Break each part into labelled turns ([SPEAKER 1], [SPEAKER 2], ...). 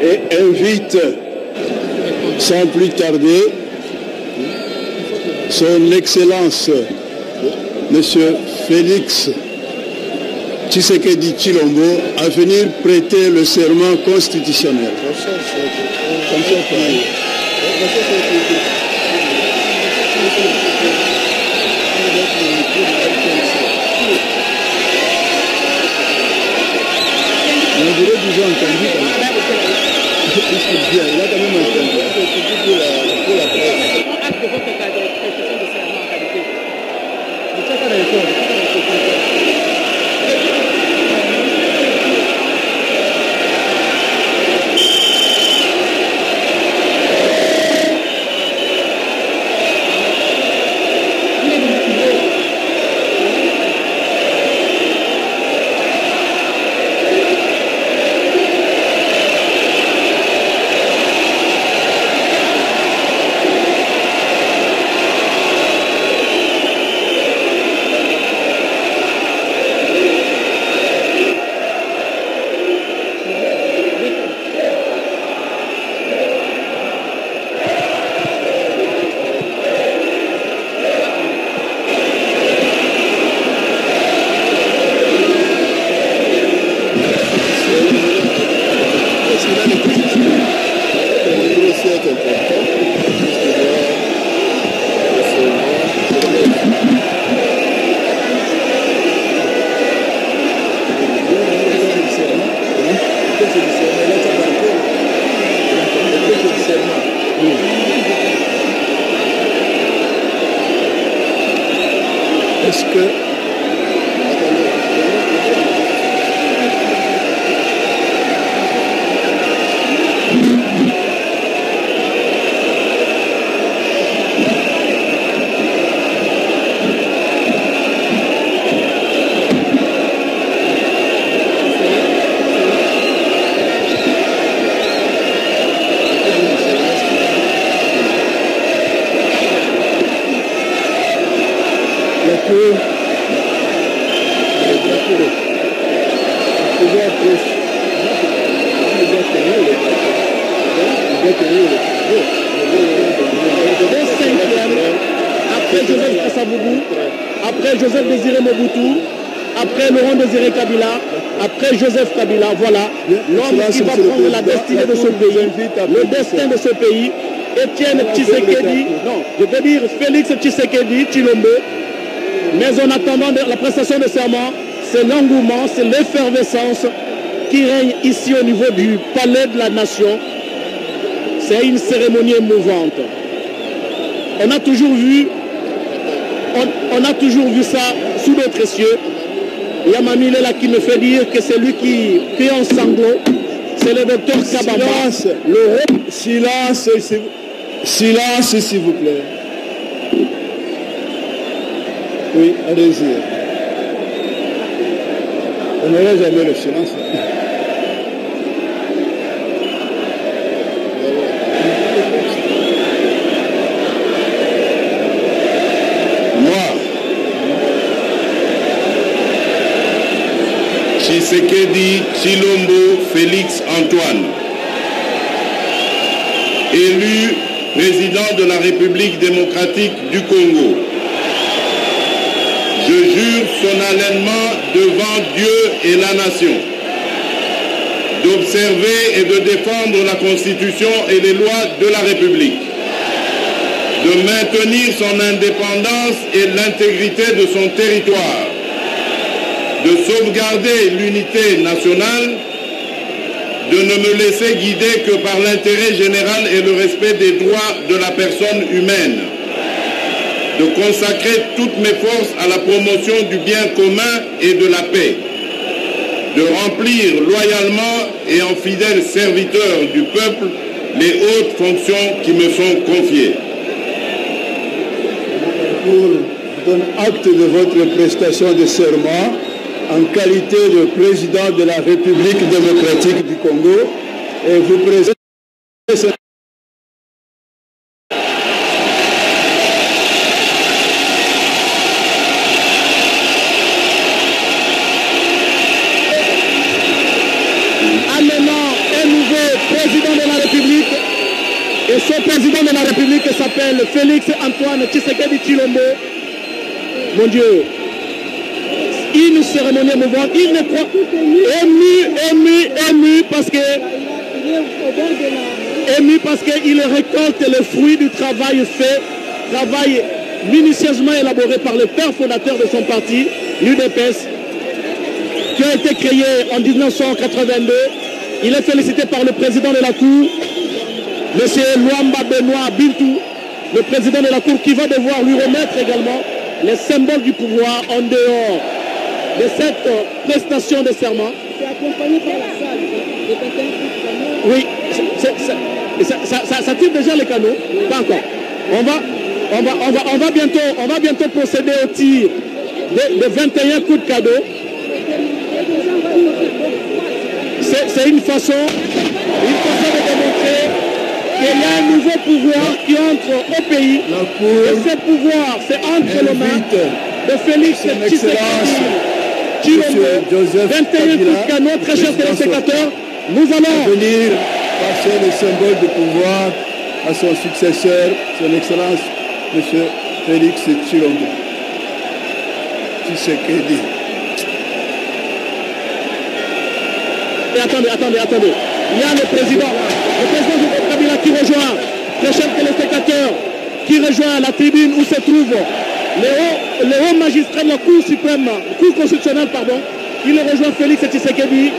[SPEAKER 1] et invite sans plus tarder son Excellence Monsieur Félix Tshisekedi Tshilombo à venir prêter le serment constitutionnel. On dirait déjà entendu. Qu'est-ce qu'il dit? Il a quand même entendu. Pour la presse.
[SPEAKER 2] On acte de votre prestation de serment en qualité. De quoi ça répond?
[SPEAKER 1] Est-ce que...
[SPEAKER 2] Après Joseph Désiré Mobutu, après Laurent Désiré Kabila, après Joseph Kabila, voilà, l'homme qui va prendre la destinée de ce pays, le destin de ce pays, Étienne Tshisekedi, non, je veux dire Félix Tshisekedi Tshilombo. Mais en attendant la prestation de serment, c'est l'engouement, c'est l'effervescence qui règne ici au niveau du palais de la nation. C'est une cérémonie émouvante. On a toujours vu ça sous d'autres cieux. Il y a Mamie là qui me fait dire que c'est lui qui est en sanglots. C'est le docteur Kabamba.
[SPEAKER 1] Silence, silence, s'il vous plaît. Oui, allez-y. On n'aura jamais le silence.
[SPEAKER 3] Tshisekedi Tshilombo Félix Antoine, élu président de la République démocratique du Congo. Je jure solennellement devant Dieu et la nation d'observer et de défendre la Constitution et les lois de la République, de maintenir son indépendance et l'intégrité de son territoire, de sauvegarder l'unité nationale, de ne me laisser guider que par l'intérêt général et le respect des droits de la personne humaine, de consacrer toutes mes forces à la promotion du bien commun et de la paix, de remplir loyalement et en fidèle serviteur du peuple les hautes fonctions qui me sont confiées.
[SPEAKER 1] Je donne acte de votre prestation de serment en qualité de président de la République démocratique du Congo et vous présente
[SPEAKER 2] amenant un nouveau président Et son président de la République s'appelle Félix Antoine Tshisekedi Tshilombo. Mon Dieu, une cérémonie émouvante. Il ne croit ému parce qu'il récolte le fruit du travail fait, travail minutieusement élaboré par le père fondateur de son parti, l'UDPS, qui a été créé en 1982. Il est félicité par le président de la Cour, M. Luamba Benoît Bintou, le président de la Cour, qui va devoir lui remettre également les symboles du pouvoir en dehors de cette prestation de serment.
[SPEAKER 4] C'est accompagné par la salle.
[SPEAKER 2] Oui, ça tire déjà les canaux. Pas encore. On va bientôt procéder au tir de 21 coups de cadeau. C'est une façon de démontrer qu'il y a un nouveau pouvoir qui entre au pays. Et ce pouvoir, c'est entre les mains de Félix Tshisekedi Tshilombo. 21 coups de canon, très chers téléspectateurs. Nous allons
[SPEAKER 1] venir passer le symbole de pouvoir à son successeur, son Excellence, M. Félix Tshilombo. Tshisekedi.
[SPEAKER 2] Et attendez. Il y a le président Joseph Kabila qui rejoint, très chers téléspectateurs, qui rejoint la tribune où se trouve le haut magistrat de la Cour suprême, Cour constitutionnelle, pardon. Il rejoint Félix Tshisekedi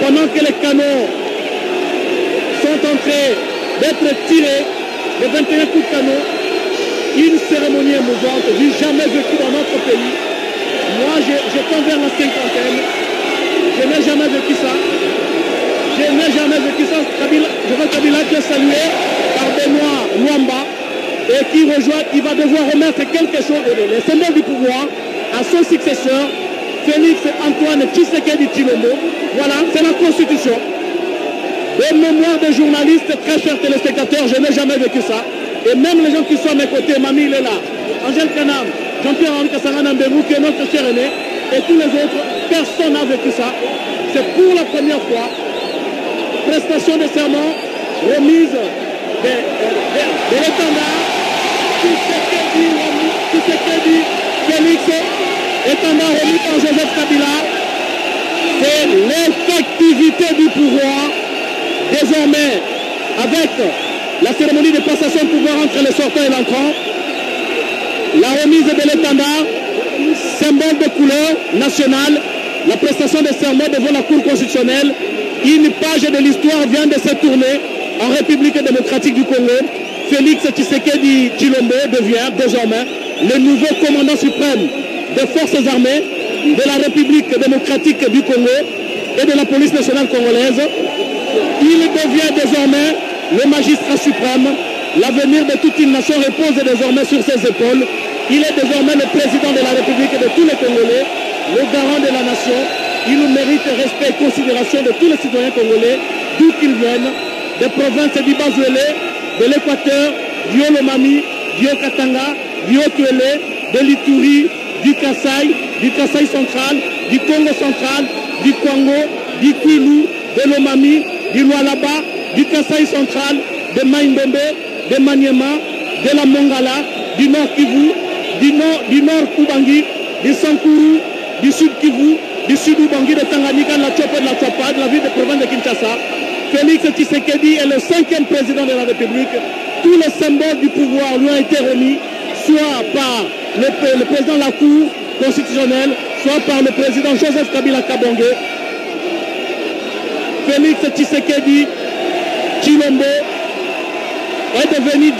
[SPEAKER 2] pendant que les canons sont en train d'être tirés, les 21 coups de canon. Une cérémonie émouvante, du jamais vécu dans notre pays. Moi, je tends vers la cinquantaine. Je n'ai jamais vécu ça. Je veux Kabila qui est salué par Benoît Luamba et qui va devoir remettre quelque chose, les symboles du pouvoir, à son successeur, Félix Antoine Tshisekedi Tshilombo. Voilà, c'est la Constitution. Des mémoires de journalistes, très chers téléspectateurs, je n'ai jamais vécu ça. Et même les gens qui sont à mes côtés, Mamie, il est là. Angèle Kanam, Jean-Pierre Kassarana Mbemou, qui est notre cher aîné, et tous les autres, personne n'a vécu ça. C'est pour la première fois. Prestation de serment, remise de l'étendard, Tshisekedi, Félix, étendard remis par Joseph Kabila. C'est l'effectivité du pouvoir, désormais, avec la cérémonie de passation de pouvoir entre les sortants et l'entrant, la remise de l'étendard, symbole de couleur nationale, la prestation de serment devant la Cour constitutionnelle. Une page de l'histoire vient de se tourner en République démocratique du Congo. Félix Tshisekedi Tshilombo devient désormais le nouveau commandant suprême des forces armées de la République démocratique du Congo et de la police nationale congolaise. Il devient désormais le magistrat suprême. L'avenir de toute une nation repose désormais sur ses épaules. Il est désormais le président de la République et de tous les Congolais, le garant de la nation. Il mérite respect et considération de tous les citoyens congolais, d'où qu'ils viennent, des provinces du Bas-Ouélé, de l'Équateur, du Haut-Lomami, du Haut-Katanga, du Haut-Tuélé, de l'Ituri, du Kasaï central, du Congo central, du Kwango, du Kwilu, de l'Omami, du Lualaba, du Kasaï central, de Maïndombe, de Maniema, de la Mongala, du Nord Kivu, du Nord Ubangi, du Sankuru, du Sud Kivu, du Sud Ubangi, de Tanganyika, de la Tchopo, de la Tchapa, de la ville de province de Kinshasa. Félix Tshisekedi est le 5e président de la République. Tous les symboles du pouvoir lui ont été remis, soit par le président de la Cour constitutionnelle, soit par le président Joseph Kabila Kabonge. Félix Tshisekedi Tshilombo est devenu,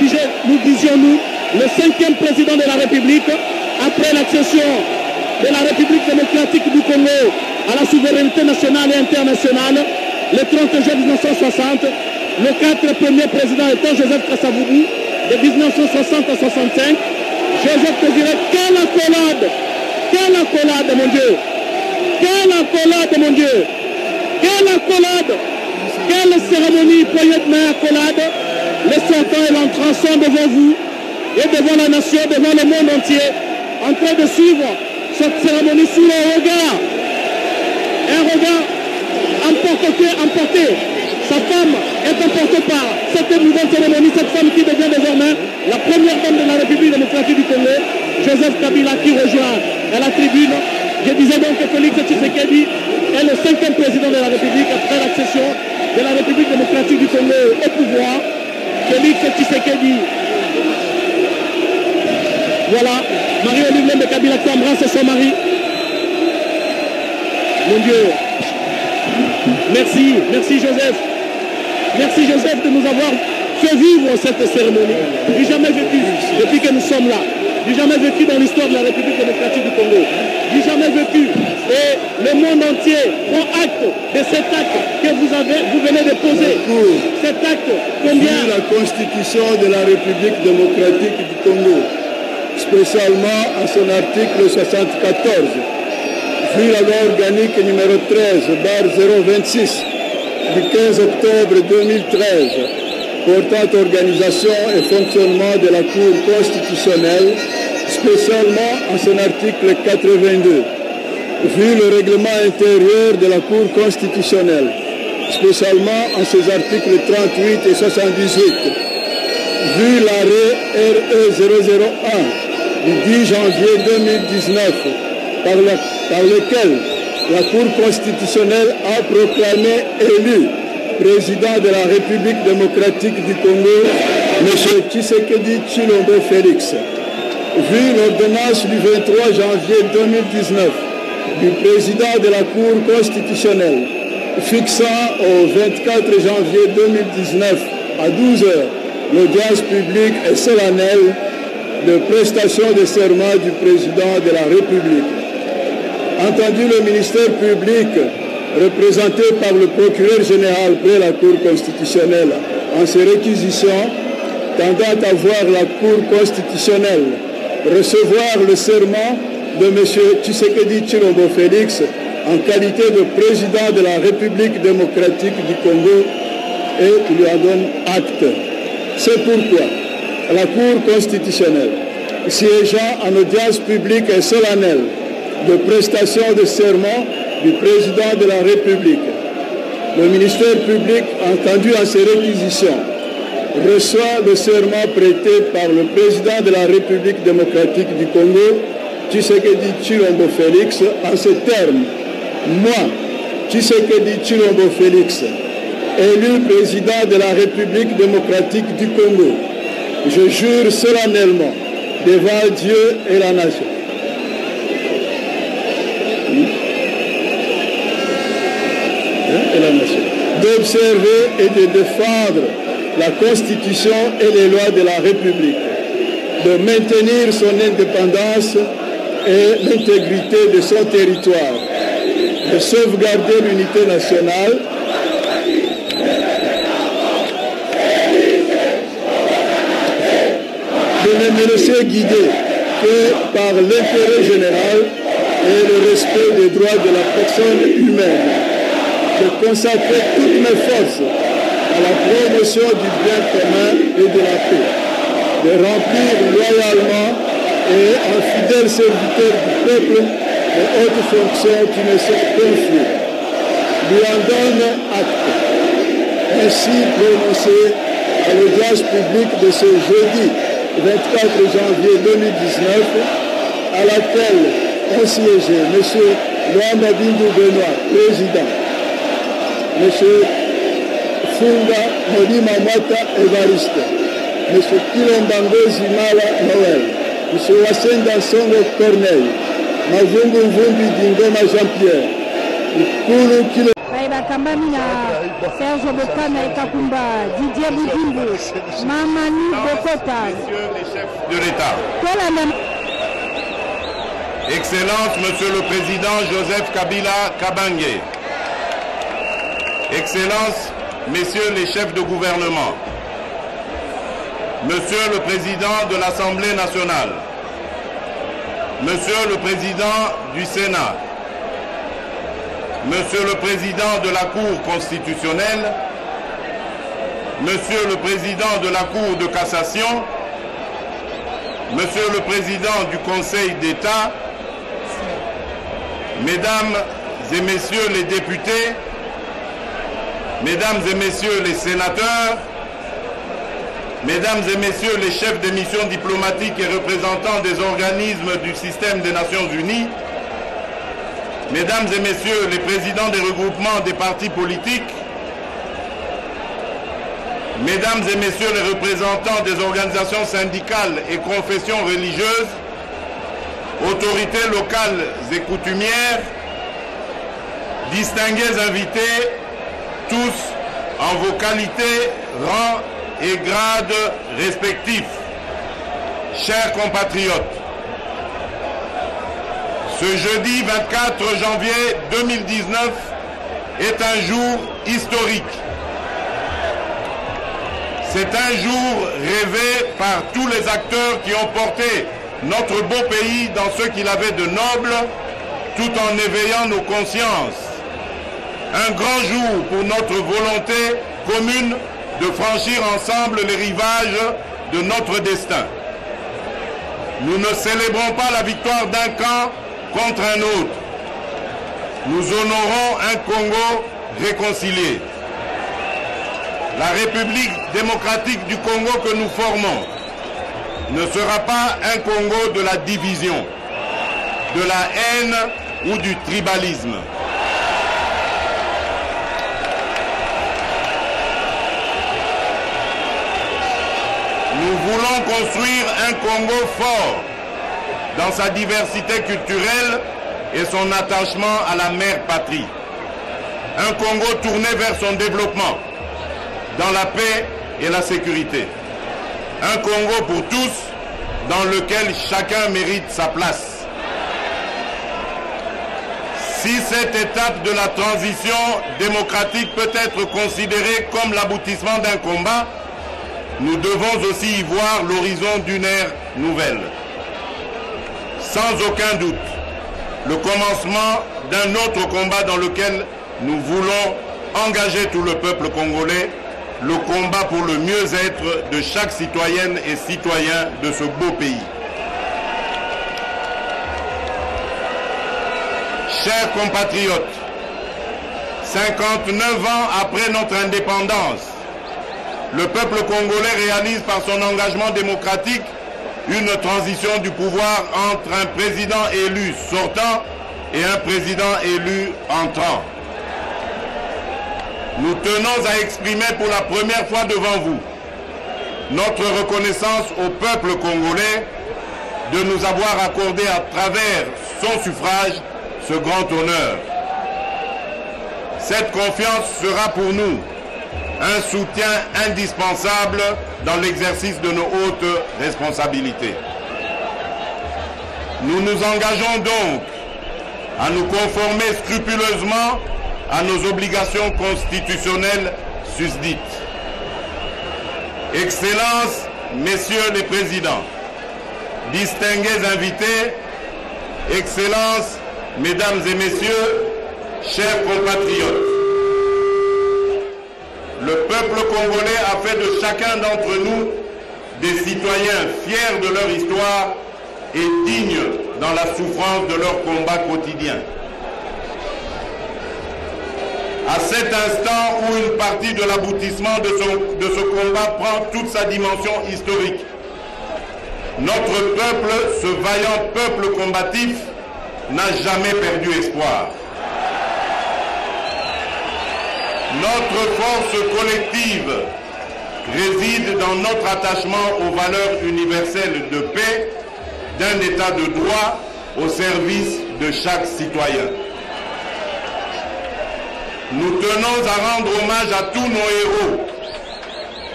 [SPEAKER 2] nous disions-nous, le 5e président de la République après l'accession de la République démocratique du Congo à la souveraineté nationale et internationale le 30 juin 1960. Le 4 premiers présidents étant Joseph Kasavubu de 1960 à 65. Joseph te dirait, quelle accolade mon Dieu, quelle accolade mon Dieu, quelle accolade, quelle cérémonie, poignée de main, accolade. Les sortants et l'entrant sont devant vous et devant la nation, devant le monde entier, en train de suivre cette cérémonie sous le regard, un regard emporté. Sa femme est emportée par cette émouvante cérémonie, cette femme qui devient désormais la première dame de la République démocratique du Congo, Joseph Kabila, qui rejoint à la tribune. Je disais donc que Félix Tshisekedi est le 5e président de la République après l'accession de la République démocratique du Congo au pouvoir. Félix Tshisekedi. Voilà, Marie-Olive de Kabila qui embrasse son mari. Mon Dieu. Merci, merci Joseph. Merci Joseph de nous avoir fait vivre cette cérémonie. Du jamais vécu depuis que nous sommes là. Du jamais vécu dans l'histoire de la République démocratique du Congo. Du jamais vécu. Et le monde entier prend acte de cet acte que vous venez de poser. Cet acte, combien?
[SPEAKER 1] La Constitution de la République démocratique du Congo, spécialement à son article 74, vu la loi organique numéro 13/026 du 15 octobre 2013 portant organisation et fonctionnement de la Cour constitutionnelle, spécialement en son article 82, vu le règlement intérieur de la Cour constitutionnelle, spécialement en ses articles 38 et 78, vu l'arrêt RE 001 du 10 janvier 2019, par lequel la Cour constitutionnelle a proclamé élu président de la République démocratique du Congo, M. Tshisekedi Tshilombo Félix. Vu l'ordonnance du 23 janvier 2019 du président de la Cour constitutionnelle, fixant au 24 janvier 2019 à 12 h l'audience publique et solennelle de prestation de serment du président de la République. Entendu le ministère public représenté par le procureur général près la Cour constitutionnelle en ses réquisitions tendant à voir la Cour constitutionnelle recevoir le serment de M. Tshisekedi Tshilombo Félix en qualité de président de la République démocratique du Congo et lui en donne acte. C'est pourquoi la Cour constitutionnelle, siégeant en audience publique et solennelle de prestation de serment du président de la République, le ministère public, entendu en ses réquisitions, reçoit le serment prêté par le président de la République démocratique du Congo, Tshisekedi Tshilombo Félix, en ces termes. Moi, Tshisekedi Tshilombo Félix, élu président de la République démocratique du Congo, je jure solennellement devant Dieu et la nation d'observer et de défendre la Constitution et les lois de la République, de maintenir son indépendance et l'intégrité de son territoire, de sauvegarder l'unité nationale, de ne me laisser guider que par l'intérêt général et le respect des droits de la personne humaine, de consacrer toutes mes forces à la promotion du bien commun et de la paix, de remplir loyalement et en fidèle serviteur du peuple les hautes fonctions qui me sont confiées. Lui en donne acte. Ainsi prononcé à l'audience publique de ce jeudi 24 janvier 2019, à laquelle ont siégé M. Luanda Bindu Benoît, président, M. Funga Molima Mata Evariste, M. Kilombango Zimala Noël, M. Wasenda Songo Corneille, Mavungu Mvumbi Dingoma Jean-Pierre, Kulu Kilo
[SPEAKER 5] bakambami na Serge Bokana Ekakumba, Didier Boudimbo, Mamani Bokota.
[SPEAKER 3] Messieurs les chefs de l'État. Excellence, Monsieur le Président Joseph Kabila Kabange. Excellence, Messieurs les chefs de gouvernement. Monsieur le Président de l'Assemblée nationale. Monsieur le Président du Sénat. Monsieur le Président de la Cour constitutionnelle, Monsieur le Président de la Cour de cassation, Monsieur le Président du Conseil d'État, Mesdames et Messieurs les députés, Mesdames et Messieurs les sénateurs, Mesdames et Messieurs les chefs de missions diplomatiques et représentants des organismes du système des Nations Unies, Mesdames et Messieurs les présidents des regroupements des partis politiques, Mesdames et Messieurs les représentants des organisations syndicales et confessions religieuses, autorités locales et coutumières, distingués invités, tous en vos qualités, rangs et grades respectifs. Chers compatriotes, ce jeudi 24 janvier 2019 est un jour historique. C'est un jour rêvé par tous les acteurs qui ont porté notre beau pays dans ce qu'il avait de noble, tout en éveillant nos consciences. Un grand jour pour notre volonté commune de franchir ensemble les rivages de notre destin. Nous ne célébrons pas la victoire d'un camp contre un autre. Nous honorons un Congo réconcilié. La République démocratique du Congo que nous formons ne sera pas un Congo de la division, de la haine ou du tribalisme. Nous voulons construire un Congo fort dans sa diversité culturelle et son attachement à la mère patrie. Un Congo tourné vers son développement, dans la paix et la sécurité. Un Congo pour tous, dans lequel chacun mérite sa place. Si cette étape de la transition démocratique peut être considérée comme l'aboutissement d'un combat, nous devons aussi y voir l'horizon d'une ère nouvelle. Sans aucun doute, le commencement d'un autre combat dans lequel nous voulons engager tout le peuple congolais, le combat pour le mieux-être de chaque citoyenne et citoyen de ce beau pays. Chers compatriotes, 59 ans après notre indépendance, le peuple congolais réalise par son engagement démocratique une transition du pouvoir entre un président élu sortant et un président élu entrant. Nous tenons à exprimer pour la première fois devant vous notre reconnaissance au peuple congolais de nous avoir accordé à travers son suffrage ce grand honneur. Cette confiance sera pour nous un soutien indispensable dans l'exercice de nos hautes responsabilités. Nous nous engageons donc à nous conformer scrupuleusement à nos obligations constitutionnelles susdites. Excellences, Messieurs les Présidents, distingués invités, Excellences, Mesdames et Messieurs, chers compatriotes, le peuple congolais a fait de chacun d'entre nous des citoyens fiers de leur histoire et dignes dans la souffrance de leur combat quotidien. À cet instant où une partie de l'aboutissement de ce combat prend toute sa dimension historique, notre peuple, ce vaillant peuple combatif, n'a jamais perdu espoir. Notre force collective réside dans notre attachement aux valeurs universelles de paix, d'un état de droit au service de chaque citoyen. Nous tenons à rendre hommage à tous nos héros,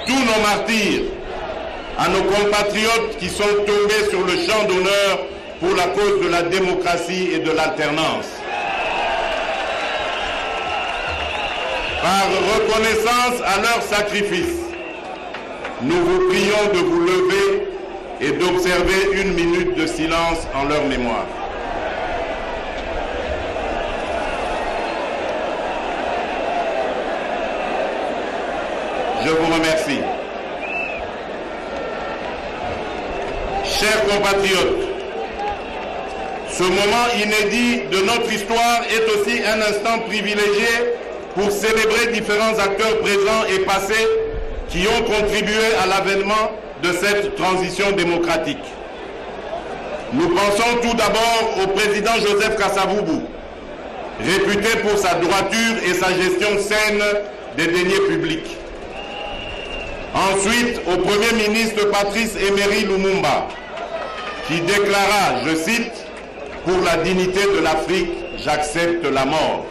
[SPEAKER 3] tous nos martyrs, à nos compatriotes qui sont tombés sur le champ d'honneur pour la cause de la démocratie et de l'alternance. Par reconnaissance à leur sacrifice, nous vous prions de vous lever et d'observer une minute de silence en leur mémoire. Je vous remercie. Chers compatriotes, ce moment inédit de notre histoire est aussi un instant privilégié pour célébrer différents acteurs présents et passés qui ont contribué à l'avènement de cette transition démocratique. Nous pensons tout d'abord au président Joseph Kasavubu, réputé pour sa droiture et sa gestion saine des deniers publics. Ensuite, au Premier ministre Patrice Emery Lumumba, qui déclara, je cite, « Pour la dignité de l'Afrique, j'accepte la mort ».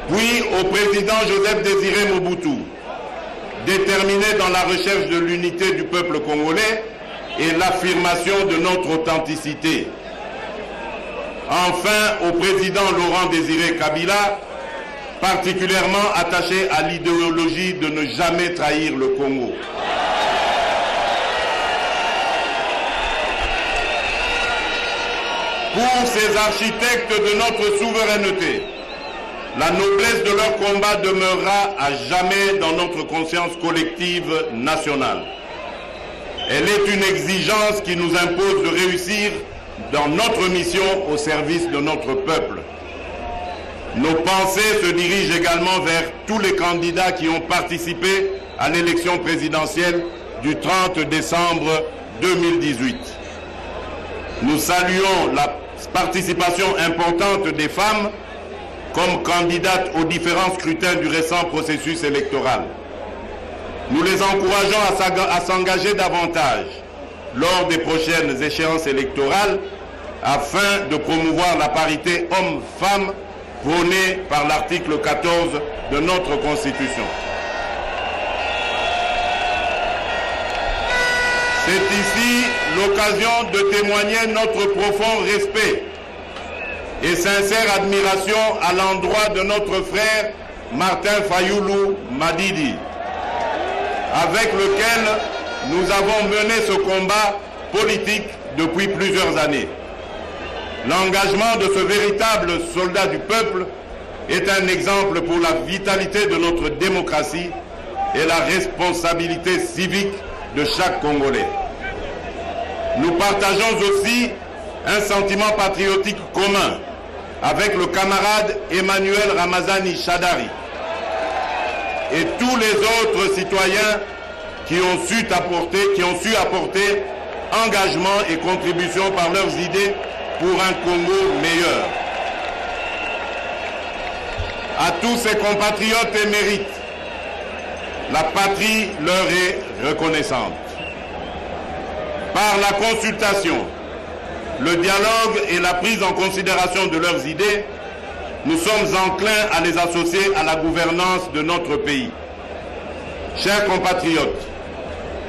[SPEAKER 3] Puis au président Joseph Désiré Mobutu, déterminé dans la recherche de l'unité du peuple congolais et l'affirmation de notre authenticité. Enfin, au président Laurent Désiré Kabila, particulièrement attaché à l'idéologie de ne jamais trahir le Congo. Pour ces architectes de notre souveraineté, la noblesse de leur combat demeurera à jamais dans notre conscience collective nationale. Elle est une exigence qui nous impose de réussir dans notre mission au service de notre peuple. Nos pensées se dirigent également vers tous les candidats qui ont participé à l'élection présidentielle du 30 décembre 2018. Nous saluons la participation importante des femmes comme candidates aux différents scrutins du récent processus électoral. Nous les encourageons à s'engager davantage lors des prochaines échéances électorales afin de promouvoir la parité homme-femme prônée par l'article 14 de notre Constitution. C'est ici l'occasion de témoigner notre profond respect et sincère admiration à l'endroit de notre frère Martin Fayoulou Madidi, avec lequel nous avons mené ce combat politique depuis plusieurs années. L'engagement de ce véritable soldat du peuple est un exemple pour la vitalité de notre démocratie et la responsabilité civique de chaque Congolais. Nous partageons aussi un sentiment patriotique commun avec le camarade Emmanuel Ramazani Shadari et tous les autres citoyens qui ont su apporter engagement et contribution par leurs idées pour un Congo meilleur. À tous ces compatriotes émérites, la patrie leur est reconnaissante. Par la consultation, le dialogue et la prise en considération de leurs idées, nous sommes enclins à les associer à la gouvernance de notre pays. Chers compatriotes,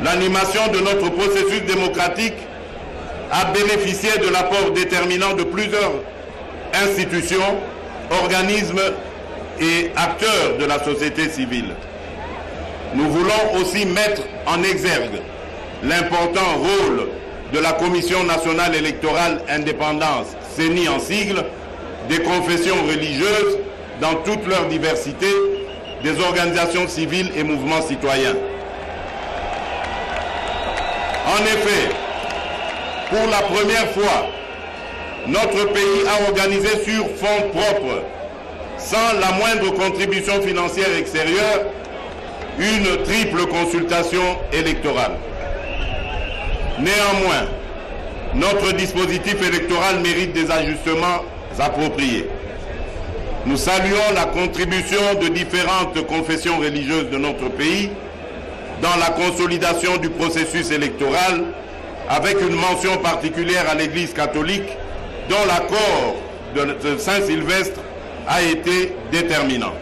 [SPEAKER 3] l'animation de notre processus démocratique a bénéficié de l'apport déterminant de plusieurs institutions, organismes et acteurs de la société civile. Nous voulons aussi mettre en exergue l'important rôle de la Commission nationale électorale indépendante, CENI en sigle, des confessions religieuses dans toute leur diversité, des organisations civiles et mouvements citoyens. En effet, pour la première fois, notre pays a organisé sur fonds propres, sans la moindre contribution financière extérieure, une triple consultation électorale. Néanmoins, notre dispositif électoral mérite des ajustements appropriés. Nous saluons la contribution de différentes confessions religieuses de notre pays dans la consolidation du processus électoral, avec une mention particulière à l'Église catholique, dont l'accord de Saint-Sylvestre a été déterminant.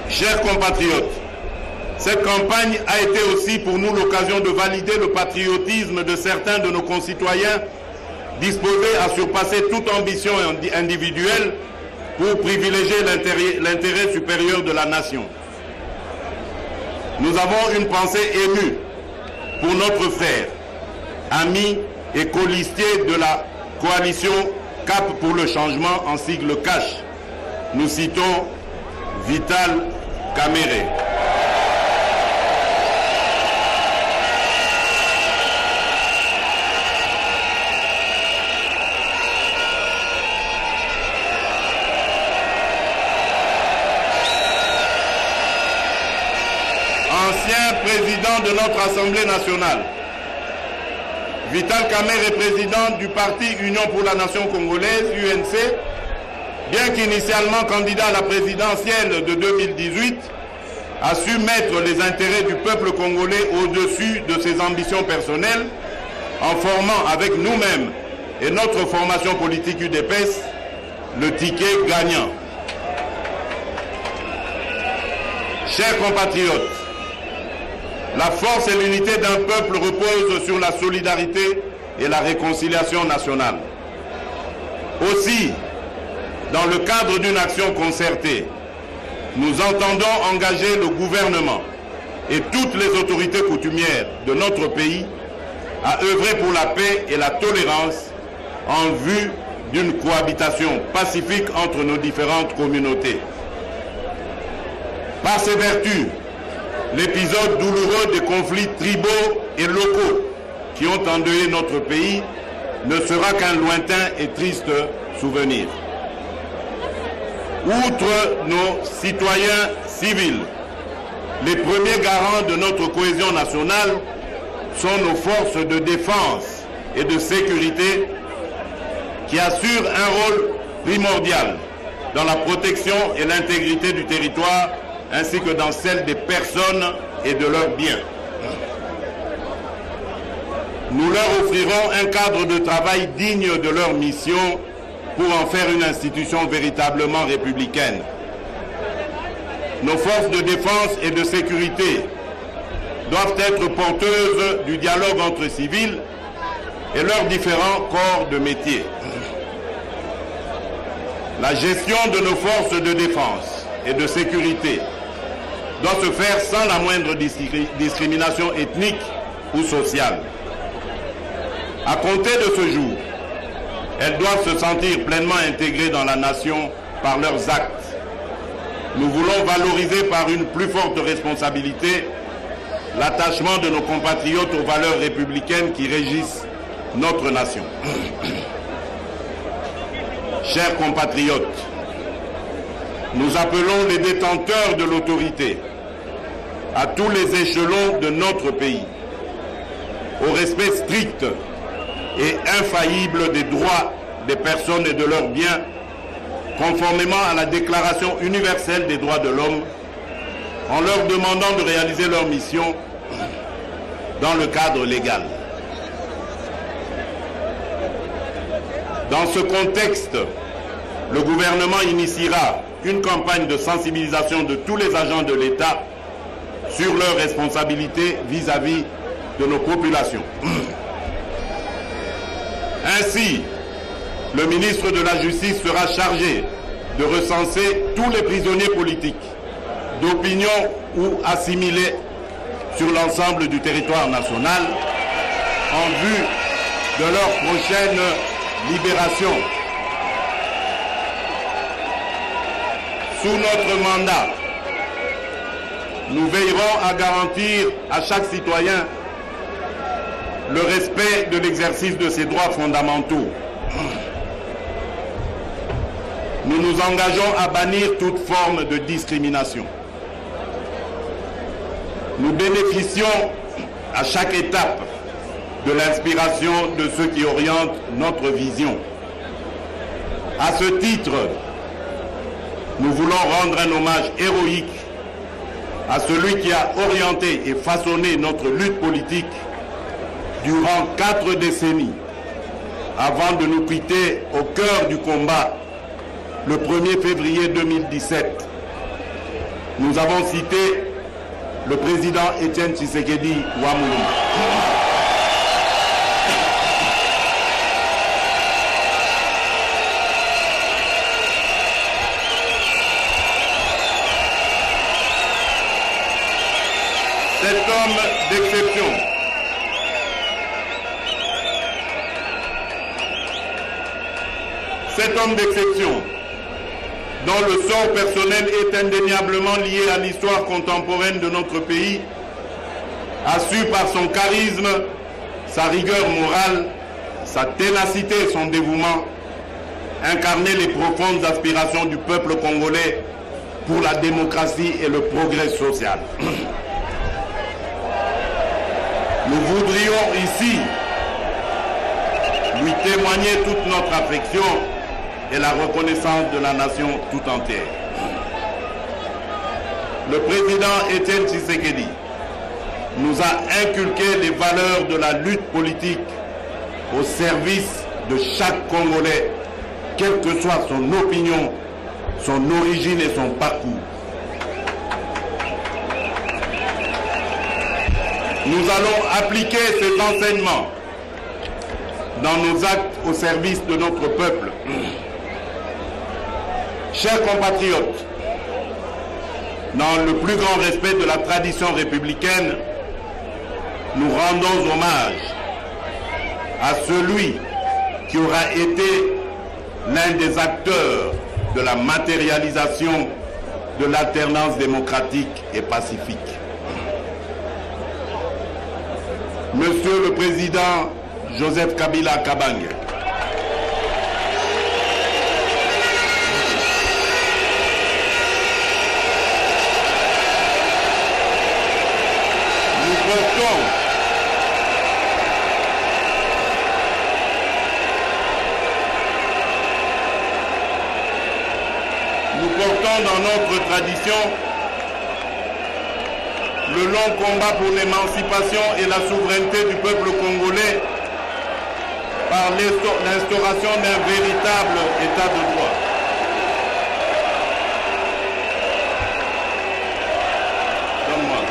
[SPEAKER 3] Chers compatriotes, cette campagne a été aussi pour nous l'occasion de valider le patriotisme de certains de nos concitoyens disposés à surpasser toute ambition individuelle pour privilégier l'intérêt supérieur de la nation. Nous avons une pensée émue pour notre frère, ami et colistier de la coalition Cap pour le changement en sigle CACH. Nous citons Vital Kamerhe. ancien président de notre Assemblée nationale. Vital Kamerhe est président du parti Union pour la Nation congolaise, UNC, bien qu'initialement candidat à la présidentielle de 2018, a su mettre les intérêts du peuple congolais au-dessus de ses ambitions personnelles en formant avec nous-mêmes et notre formation politique UDPS le ticket gagnant. Chers compatriotes, la force et l'unité d'un peuple reposent sur la solidarité et la réconciliation nationale. Aussi, dans le cadre d'une action concertée, nous entendons engager le gouvernement et toutes les autorités coutumières de notre pays à œuvrer pour la paix et la tolérance en vue d'une cohabitation pacifique entre nos différentes communautés. Par ses vertus, l'épisode douloureux des conflits tribaux et locaux qui ont endeuillé notre pays ne sera qu'un lointain et triste souvenir. Outre nos citoyens civils, les premiers garants de notre cohésion nationale sont nos forces de défense et de sécurité qui assurent un rôle primordial dans la protection et l'intégrité du territoire ainsi que dans celle des personnes et de leurs biens. Nous leur offrirons un cadre de travail digne de leur mission pour en faire une institution véritablement républicaine. Nos forces de défense et de sécurité doivent être porteuses du dialogue entre civils et leurs différents corps de métier. La gestion de nos forces de défense et de sécurité doit se faire sans la moindre discrimination ethnique ou sociale. À compter de ce jour, elles doivent se sentir pleinement intégrées dans la nation par leurs actes. Nous voulons valoriser par une plus forte responsabilité l'attachement de nos compatriotes aux valeurs républicaines qui régissent notre nation. Chers compatriotes, nous appelons les détenteurs de l'autorité à tous les échelons de notre pays au respect strict et infaillible des droits des personnes et de leurs biens, conformément à la Déclaration universelle des droits de l'homme, en leur demandant de réaliser leur mission dans le cadre légal. Dans ce contexte, le gouvernement initiera une campagne de sensibilisation de tous les agents de l'État sur leurs responsabilités vis-à-vis de nos populations. Ainsi, le ministre de la Justice sera chargé de recenser tous les prisonniers politiques, d'opinion ou assimilés sur l'ensemble du territoire national en vue de leur prochaine libération. Sous notre mandat, nous veillerons à garantir à chaque citoyen le respect de l'exercice de ses droits fondamentaux. Nous nous engageons à bannir toute forme de discrimination. Nous bénéficions à chaque étape de l'inspiration de ceux qui orientent notre vision. À ce titre, nous voulons rendre un hommage héroïque à celui qui a orienté et façonné notre lutte politique durant 4 décennies, avant de nous quitter au cœur du combat le 1er février 2017. Nous avons cité le président Étienne Tshisekedi Ouamoulou. Cet homme d'exception, dont le sort personnel est indéniablement lié à l'histoire contemporaine de notre pays, a su par son charisme, sa rigueur morale, sa ténacité et son dévouement incarner les profondes aspirations du peuple congolais pour la démocratie et le progrès social. Nous voudrions ici lui témoigner toute notre affection et la reconnaissance de la nation tout entière. Le président Étienne Tshisekedi nous a inculqué les valeurs de la lutte politique au service de chaque Congolais, quelle que soit son opinion, son origine et son parcours. Nous allons appliquer ces enseignements dans nos actes au service de notre peuple. Chers compatriotes, dans le plus grand respect de la tradition républicaine, nous rendons hommage à celui qui aura été l'un des acteurs de la matérialisation de l'alternance démocratique et pacifique. Monsieur le Président Joseph Kabila Kabange, nous portons dans notre tradition le long combat pour l'émancipation et la souveraineté du peuple congolais par l'instauration d'un véritable état de droit. Donne-moi.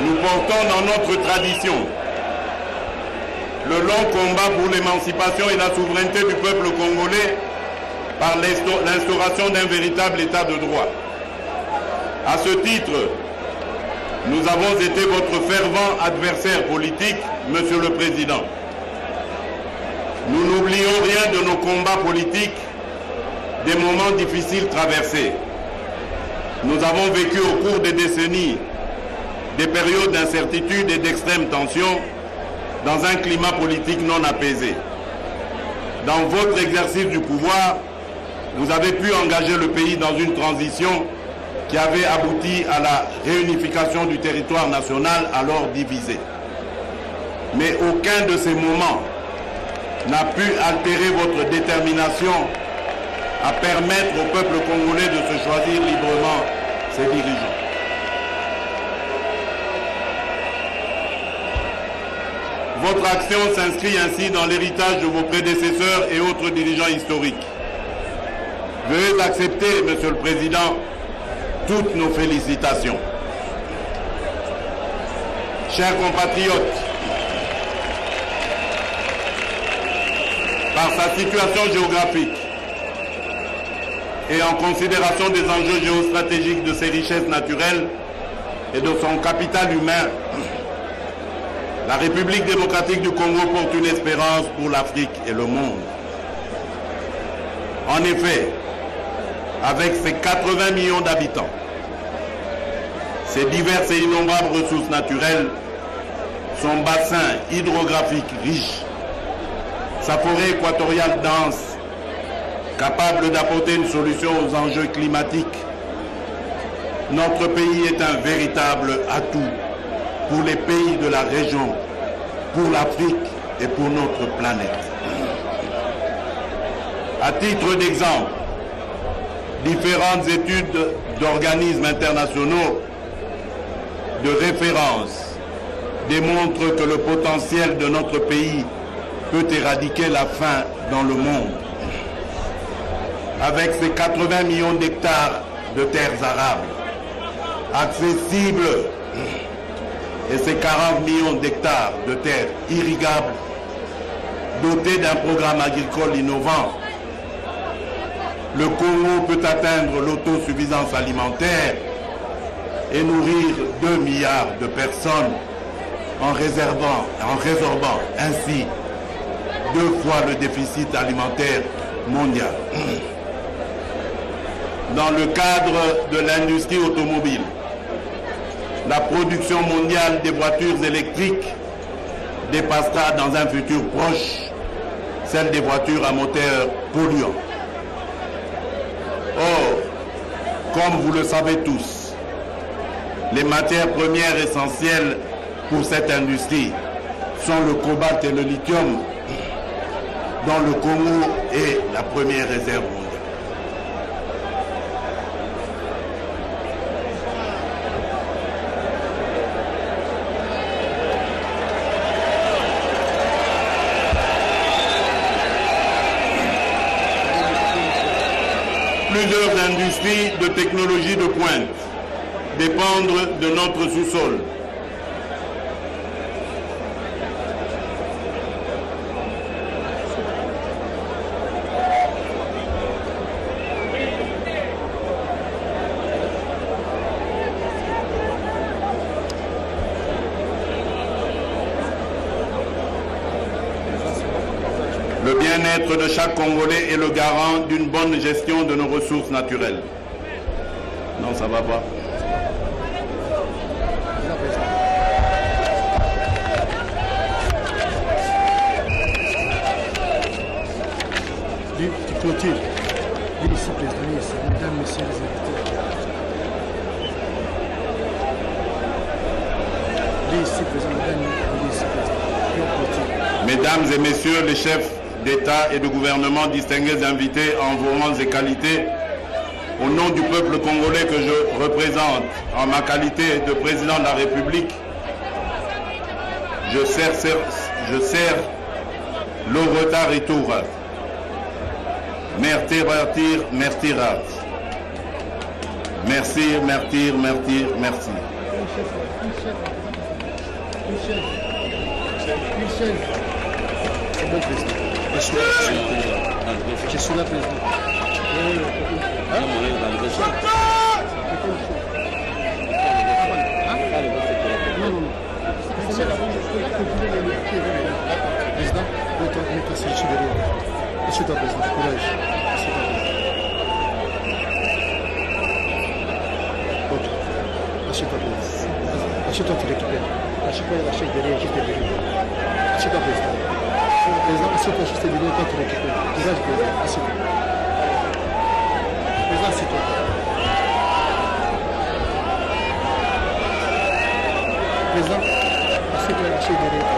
[SPEAKER 3] Nous portons dans notre tradition le long combat pour l'émancipation et la souveraineté du peuple congolais par l'instauration d'un véritable état de droit. À ce titre, nous avons été votre fervent adversaire politique, Monsieur le Président. Nous n'oublions rien de nos combats politiques, des moments difficiles traversés. Nous avons vécu au cours des décennies des périodes d'incertitude et d'extrême tension dans un climat politique non apaisé. Dans votre exercice du pouvoir, vous avez pu engager le pays dans une transition qui avait abouti à la réunification du territoire national alors divisé. Mais aucun de ces moments n'a pu altérer votre détermination à permettre au peuple congolais de se choisir librement ses dirigeants. Votre action s'inscrit ainsi dans l'héritage de vos prédécesseurs et autres dirigeants historiques. Veuillez accepter, Monsieur le Président, toutes nos félicitations. Chers compatriotes, par sa situation géographique et en considération des enjeux géostratégiques de ses richesses naturelles et de son capital humain, la République démocratique du Congo porte une espérance pour l'Afrique et le monde. En effet, avec ses 80 millions d'habitants, ses diverses et innombrables ressources naturelles, son bassin hydrographique riche, sa forêt équatoriale dense, capable d'apporter une solution aux enjeux climatiques, notre pays est un véritable atout pour les pays de la région, pour l'Afrique et pour notre planète. À titre d'exemple, différentes études d'organismes internationaux de référence démontrent que le potentiel de notre pays peut éradiquer la faim dans le monde. Avec ses 80 millions d'hectares de terres arables, accessibles, et ses 40 millions d'hectares de terres irrigables, dotés d'un programme agricole innovant, le Congo peut atteindre l'autosuffisance alimentaire et nourrir 2 milliards de personnes en résorbant ainsi 2 fois le déficit alimentaire mondial. Dans le cadre de l'industrie automobile, la production mondiale des voitures électriques dépassera dans un futur proche celle des voitures à moteur polluant. Or, comme vous le savez tous, les matières premières essentielles pour cette industrie sont le cobalt et le lithium, dont le Congo est la première réserve mondiale. Plusieurs industries de technologie de pointe dépendent de notre sous-sol. Le bien-être de chaque Congolais est le garant d'une bonne gestion de nos ressources naturelles. Non, ça va pas.
[SPEAKER 6] Tu clôtures. Viens ici, président, ici. Mesdames, messieurs les invités. Viens ici, président, mesdames, ici, président.
[SPEAKER 3] Mesdames et messieurs les chefs d'État et de gouvernement, distingués invités en vos rangs et qualités, au nom du peuple congolais que je représente en ma qualité de président de la République, je sers le retard et tout. Merci, merci.
[SPEAKER 6] C'est bon, président. Je suis là, président. Président, mettez ce dessus derrière. Assieds-toi, président. Courage. Assieds-toi, président. Assieds-toi, tu récupères. Assieds-toi, la chaise derrière, juste derrière. Assieds-toi, président. Président, assieds-toi, juste derrière, quand tu récupères. Courage, président. Assieds-toi. Président, assieds-toi. Président, assieds-toi, la chaise derrière.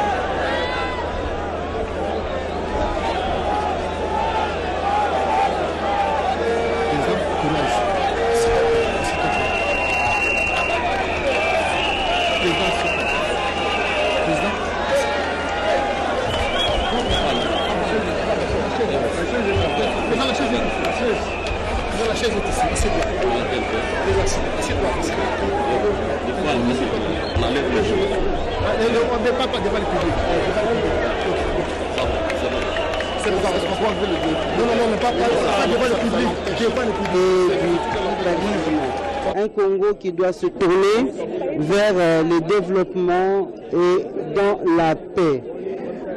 [SPEAKER 7] Un Congo qui doit se tourner vers le développement et dans la paix.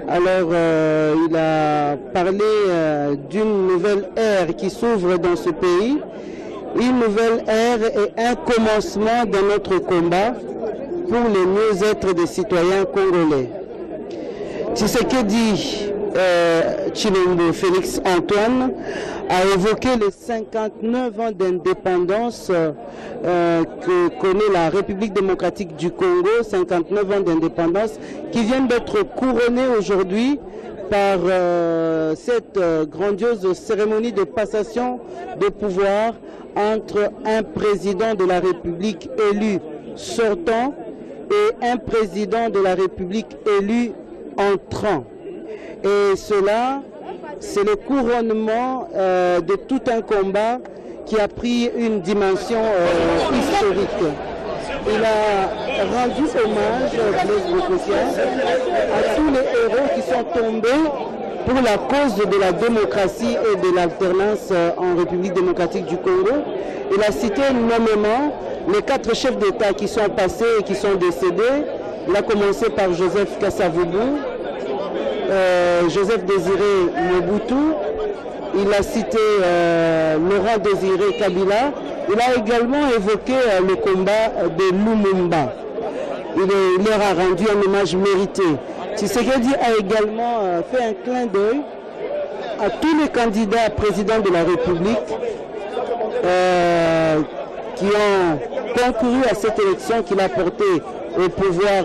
[SPEAKER 7] Alors, il a parlé d'une nouvelle ère qui s'ouvre dans ce pays. Une nouvelle ère et un commencement dans notre combat pour le mieux-être des citoyens congolais. Tshisekedi Tshilombo Félix Antoine a évoqué les 59 ans d'indépendance que connaît la République démocratique du Congo, 59 ans d'indépendance qui viennent d'être couronnés aujourd'hui par cette grandiose cérémonie de passation de pouvoir entre un président de la République élu sortant et un président de la République élu entrant. Et cela, c'est le couronnement de tout un combat qui a pris une dimension historique. Il a rendu hommage à tous les héros qui sont tombés pour la cause de la démocratie et de l'alternance en République démocratique du Congo. Il a cité nommément les 4 chefs d'État qui sont passés et qui sont décédés. Il a commencé par Joseph Kasavubu, Joseph Désiré Mobutu, il a cité Laurent Désiré Kabila, il a également évoqué le combat de Lumumba. Il leur a rendu un hommage mérité. Tshisekedi a également fait un clin d'œil à tous les candidats à président de la République qui ont concouru à cette élection qu'il a portée au pouvoir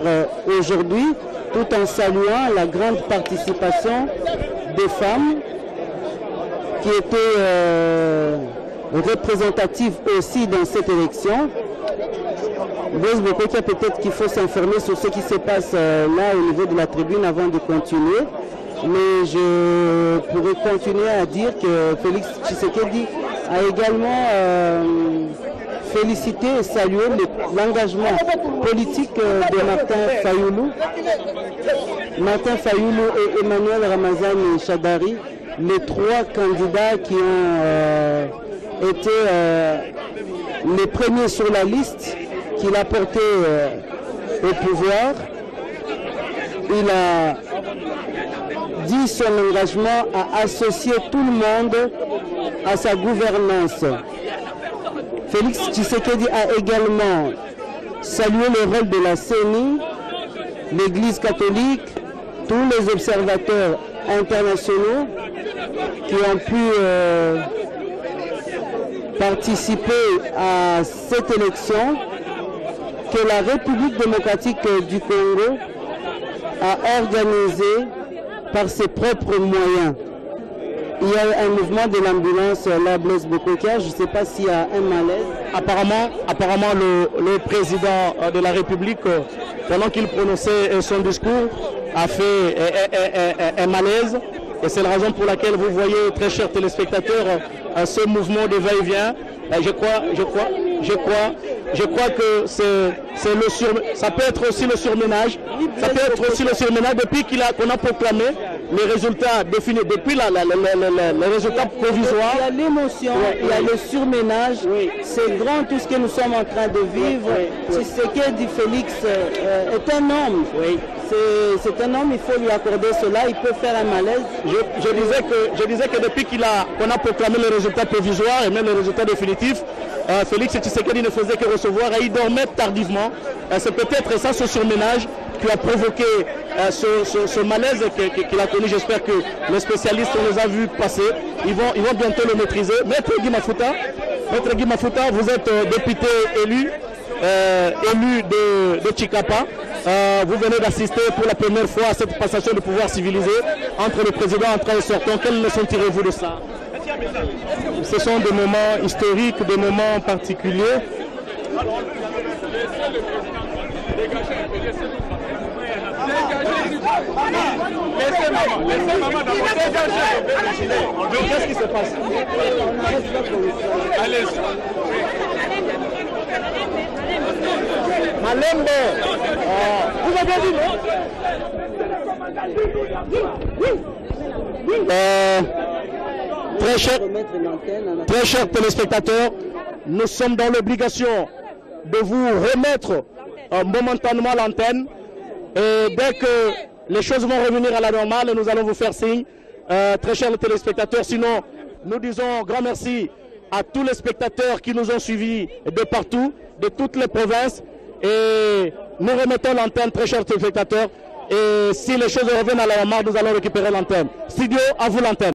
[SPEAKER 7] aujourd'hui, tout en saluant la grande participation des femmes qui étaient représentatives aussi dans cette élection. Blaise Bokokia, peut-être qu'il faut s'informer sur ce qui se passe là au niveau de la tribune avant de continuer. Mais je pourrais continuer à dire que Félix Tshisekedi a également félicité et salué l'engagement politique de Martin Fayoulou. Martin Fayoulou et Emmanuel Ramazani Chadari, les trois candidats qui ont été les premiers sur la liste qu'il a porté au pouvoir. Il a dit son engagement à associer tout le monde à sa gouvernance. Félix Tshisekedi a également salué le rôle de la CENI, l'Église catholique, tous les observateurs internationaux qui ont pu participer à cette élection que la République démocratique du Congo a organisée par ses propres moyens. Il y a un mouvement de l'ambulance, la Blaise Bokokia, je ne sais pas s'il y a un malaise.
[SPEAKER 2] Apparemment le président de la République, pendant qu'il prononçait son discours, a fait un malaise. Et c'est la raison pour laquelle vous voyez, très chers téléspectateurs, ce mouvement de va-et-vient. Je crois que ça peut être aussi le surménage. Ça peut être aussi le surménage depuis qu'on a proclamé les résultats définis, depuis les résultats provisoires.
[SPEAKER 7] Il y a l'émotion, il y a le surménage. Oui. C'est grand tout ce que nous sommes en train de vivre. Oui. Tshisekedi Félix est un homme. Oui. C'est un homme, il faut lui accorder cela, il peut faire un malaise.
[SPEAKER 2] Je disais que depuis qu'on a proclamé les résultats provisoires et même les résultats définitifs, Félix Tshisekedi ne faisait que recevoir et il dormait tardivement. C'est peut-être ça, ce surménage, qui a provoqué ce malaise qu'il a connu. J'espère que les spécialistes, on les a vus passer, ils vont bientôt le maîtriser. Maître Guy Mafuta, vous êtes député élu de Tshikapa. Vous venez d'assister pour la première fois à cette passation de pouvoir civilisé entre le président entrant et sortant. Quelles leçons tirez-vous de ça?
[SPEAKER 8] Ce sont des moments historiques, des moments particuliers.
[SPEAKER 2] Laissez maman d'abord. Qu'est-ce qui se passe? Allez. Malembe, vous avez dit non? Très chers téléspectateurs, nous sommes dans l'obligation de vous remettre momentanément l'antenne. Et dès que les choses vont revenir à la normale, nous allons vous faire signe. Très chers téléspectateurs, sinon nous disons grand merci à tous les spectateurs qui nous ont suivis de partout, de toutes les provinces. Et nous remettons l'antenne, très chers téléspectateurs. Et si les choses reviennent à la normale, nous allons récupérer l'antenne. Studio, à vous l'antenne.